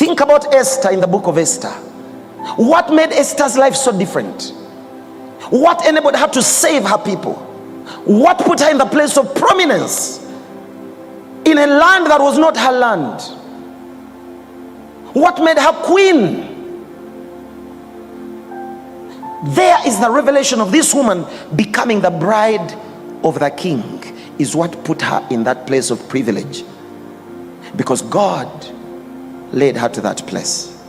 Think about Esther in the book of Esther. What made Esther's life so different? What enabled her to save her people? What put her in the place of prominence in a land that was not her land? What made her queen? There is the revelation of this woman becoming the bride of the king, is what put her in that place of privilege, because God led her to that place.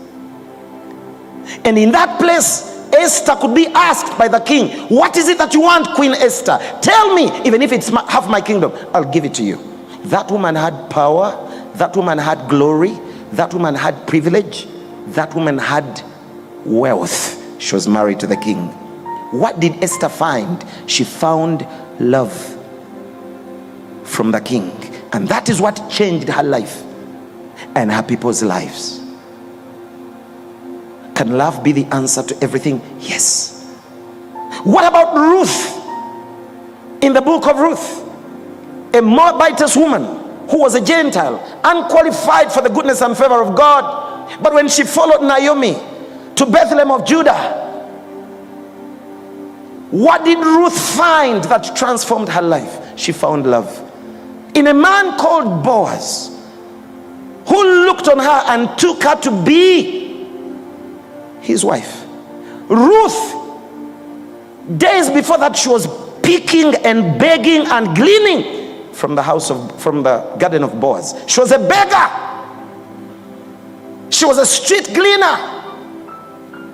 And in that place, Esther could be asked by the king, what is it that you want, Queen Esther? Tell me, even if it's half my kingdom, I'll give it to you. That woman had power, that woman had glory, that woman had privilege, that woman had wealth. She was married to the king. What did Esther find? She found love from the king, and that is what changed her life and her people's lives. Can love be the answer to everything? Yes. What about Ruth? In the book of Ruth, a Moabitess woman who was a Gentile, unqualified for the goodness and favor of God, but when she followed Naomi to Bethlehem of Judah, what did Ruth find that transformed her life? She found love in a man called Boaz, who looked on her and took her to be his wife. Ruth, days before that, she was picking and begging and gleaning from the garden of Boaz. She was a beggar. She was a street gleaner.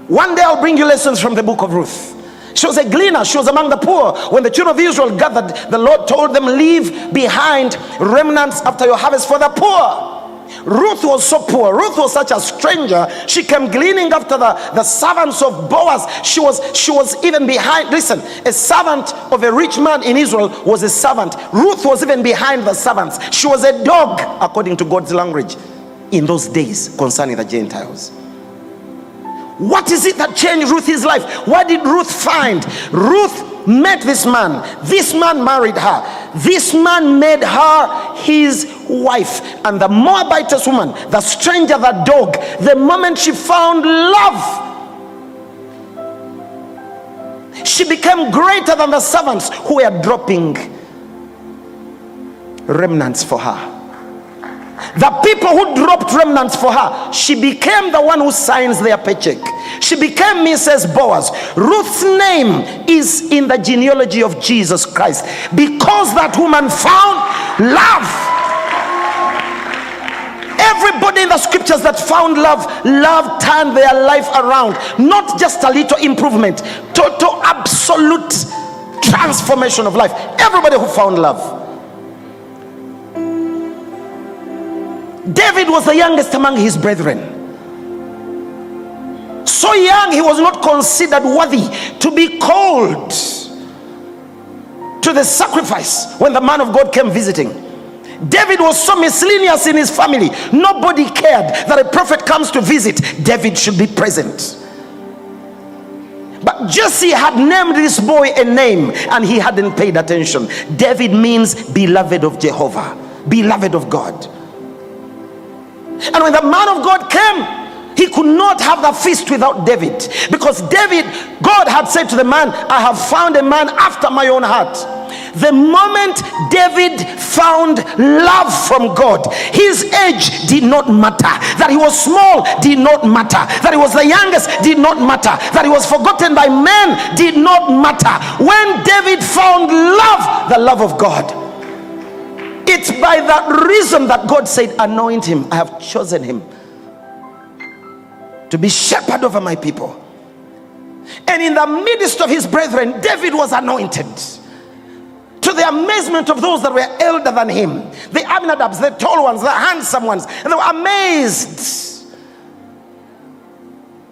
One day I'll bring you lessons from the book of Ruth. She was a gleaner. She was among the poor. When the children of Israel gathered, the Lord told them, leave behind remnants after your harvest for the poor. Ruth was so poor. Ruth was such a stranger. She came gleaning after the servants of Boaz. She was even behind. Listen, a servant of a rich man in Israel was a servant. Ruth was even behind the servants. She was a dog, according to God's language in those days concerning the Gentiles. What is it that changed Ruth's life? What did Ruth find? Ruth met this man. This man married her. This man made her his wife. And the Moabitess woman, the stranger, the dog, the moment she found love, she became greater than the servants who were dropping remnants for her. The people who dropped remnants for her, she became the one who signs their paycheck. She became Mrs. Boaz. Ruth's name is in the genealogy of Jesus Christ, because that woman found love. Everybody in the scriptures that found love turned their life around. Not just a little improvement, total absolute transformation of life. Everybody who found love. David was the youngest among his brethren. So young, he was not considered worthy to be called to the sacrifice when the man of God came visiting. David was so miscellaneous in his family. Nobody cared that a prophet comes to visit. David should be present. But Jesse had named this boy a name and he hadn't paid attention. David means beloved of Jehovah, beloved of God. And when the man of God came, he could not have the feast without David, because David, God had said to the man, I have found a man after my own heart. The moment David found love from God, his age did not matter. That he was small did not matter. That he was the youngest did not matter. That he was forgotten by men did not matter. When David found love, the love of God, it's by that reason that God said, anoint him. I have chosen him to be shepherd over my people. And in the midst of his brethren, David was anointed, to the amazement of those that were elder than him, the Abinadabs, the tall ones, the handsome ones. And they were amazed,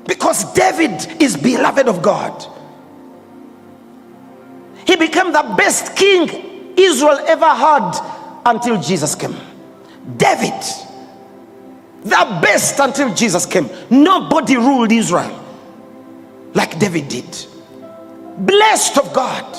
because David is beloved of God. He became the best king Israel ever had until Jesus came. David, the best until Jesus came. Nobody ruled Israel like David did. Blessed of God.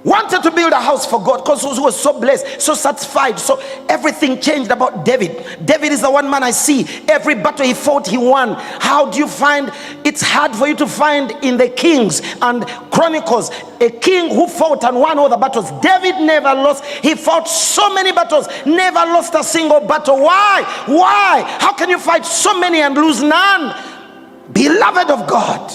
wanted to build a house for God because he was so blessed, so satisfied. So everything changed about David. David is the one man I see. Every battle he fought, he won. How do you find? It's hard for you to find in the Kings and Chronicles a king who fought and won all the battles. David never lost. He fought so many battles, never lost a single battle. Why? How can you fight so many and lose none? Beloved of God,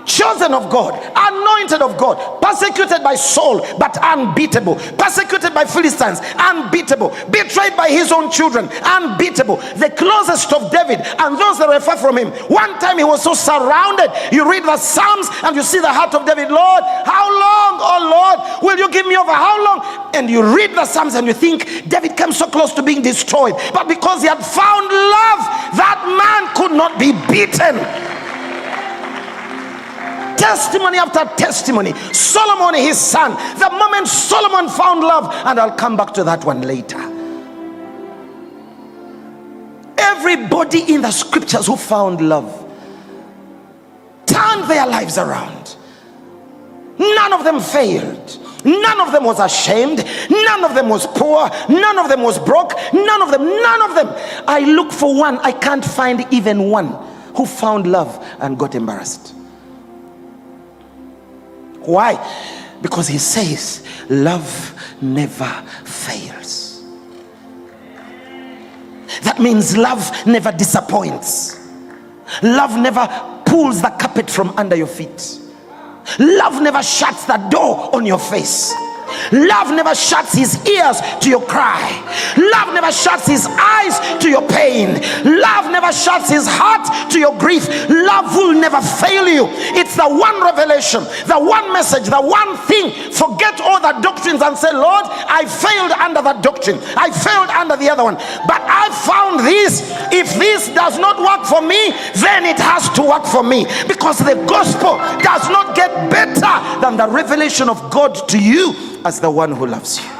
chosen of God, anointed of God, persecuted by Saul but unbeatable, persecuted by Philistines, unbeatable, betrayed by his own children, unbeatable, the closest of David and those that were far from him. One time he was so surrounded. You read the Psalms and you see the heart of David. Lord, how long, oh Lord, will you give me over? How long? And you read the Psalms and you think David came so close to being destroyed, but because he had found love, that man could not be beaten. Testimony after testimony. Solomon, his son, the moment Solomon found love, and I'll come back to that one later. Everybody in the scriptures who found love turned their lives around. None of them failed. None of them was ashamed. None of them was poor. None of them was broke. None of them. I look for one. I can't find even one who found love and got embarrassed. Why? Because he says love never fails. That means love never disappoints. Love never pulls the carpet from under your feet. Love never shuts the door on your face. Love never shuts his ears to your cry. Love never shuts his eyes to your pain. Love never shuts his heart to your grief. Love will never fail you. It's the one revelation, the one message, the one thing. Forget all the doctrines and say, Lord, I failed under that doctrine. I failed under the other one. But I found this. If this does not work for me, then it has to work for me. Because the gospel does not get better than the revelation of God to you as the one who loves you.